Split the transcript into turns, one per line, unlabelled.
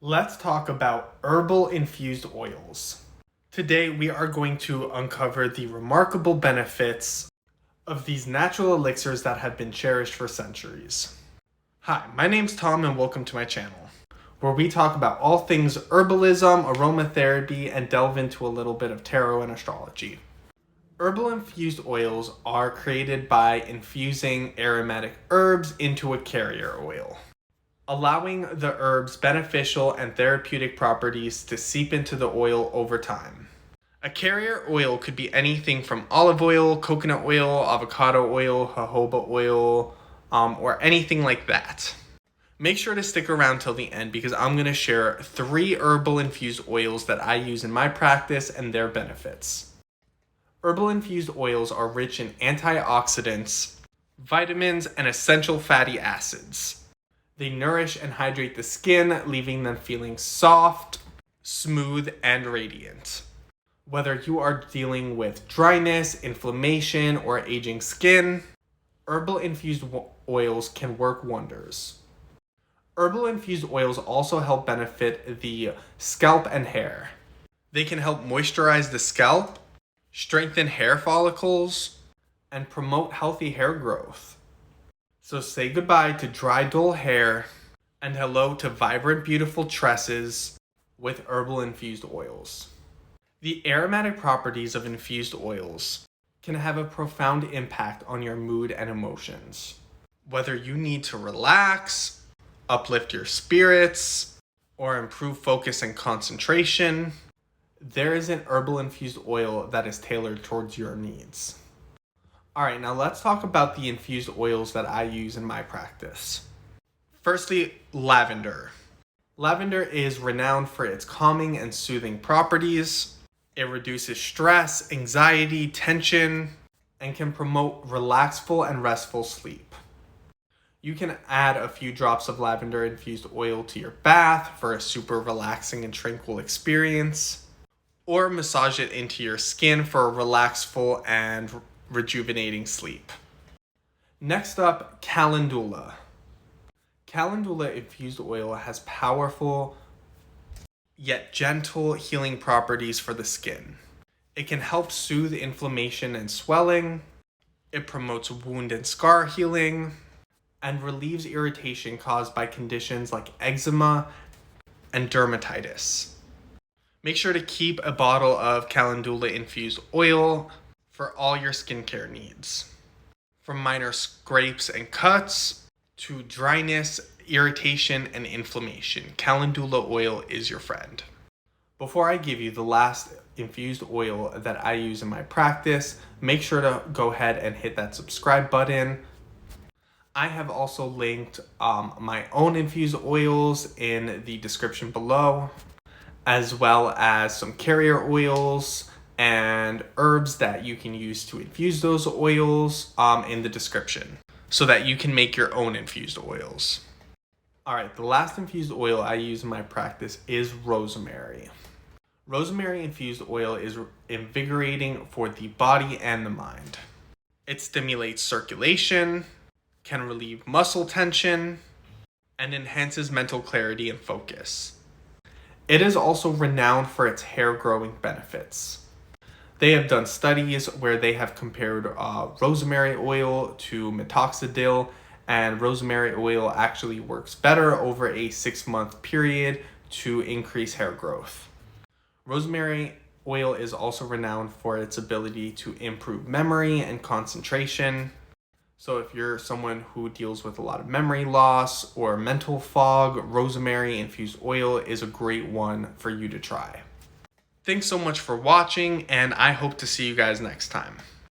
Let's talk about herbal infused oils. Today we are going to uncover the remarkable benefits of these natural elixirs that have been cherished for centuries. Hi, my name's Tom and welcome to my channel, where we talk about all things herbalism, aromatherapy, and delve into a little bit of tarot and astrology. Herbal infused oils are created by infusing aromatic herbs into a carrier oil, allowing the herbs' beneficial and therapeutic properties to seep into the oil over time. A carrier oil could be anything from olive oil, coconut oil, avocado oil, jojoba oil, or anything like that. Make sure to stick around till the end because I'm going to share 3 herbal infused oils that I use in my practice and their benefits. Herbal infused oils are rich in antioxidants, vitamins, and essential fatty acids. They nourish and hydrate the skin, leaving them feeling soft, smooth, and radiant. Whether you are dealing with dryness, inflammation, or aging skin, herbal infused oils can work wonders. Herbal infused oils also help benefit the scalp and hair. They can help moisturize the scalp, strengthen hair follicles, and promote healthy hair growth. So say goodbye to dry, dull hair and hello to vibrant, beautiful tresses with herbal infused oils. The aromatic properties of infused oils can have a profound impact on your mood and emotions. Whether you need to relax, uplift your spirits, or improve focus and concentration, there is an herbal infused oil that is tailored towards your needs. Alright, now let's talk about the infused oils that I use in my practice. Firstly, lavender. Lavender is renowned for its calming and soothing properties. It reduces stress, anxiety, tension, and can promote relaxful and restful sleep. You can add a few drops of lavender infused oil to your bath for a super relaxing and tranquil experience, or massage it into your skin for a relaxful and rejuvenating sleep. Next up, calendula. Calendula infused oil has powerful yet gentle healing properties for the skin. It can help soothe inflammation and swelling. It promotes wound and scar healing and relieves irritation caused by conditions like eczema and dermatitis. Make sure to keep a bottle of calendula infused oil for all your skincare needs. From minor scrapes and cuts to dryness, irritation, and inflammation, calendula oil is your friend. Before I give you the last infused oil that I use in my practice, make sure to go ahead and hit that subscribe button. I have also linked my own infused oils in the description below, as well as some carrier oils and herbs that you can use to infuse those oils in the description so that you can make your own infused oils. Alright, the last infused oil I use in my practice is rosemary. Rosemary infused oil is invigorating for the body and the mind. It stimulates circulation, can relieve muscle tension, and enhances mental clarity and focus. It is also renowned for its hair growing benefits. They have done studies where they have compared rosemary oil to minoxidil, and rosemary oil actually works better over a 6-month period to increase hair growth. Rosemary oil is also renowned for its ability to improve memory and concentration. So if you're someone who deals with a lot of memory loss or mental fog, rosemary infused oil is a great one for you to try. Thanks so much for watching, and I hope to see you guys next time.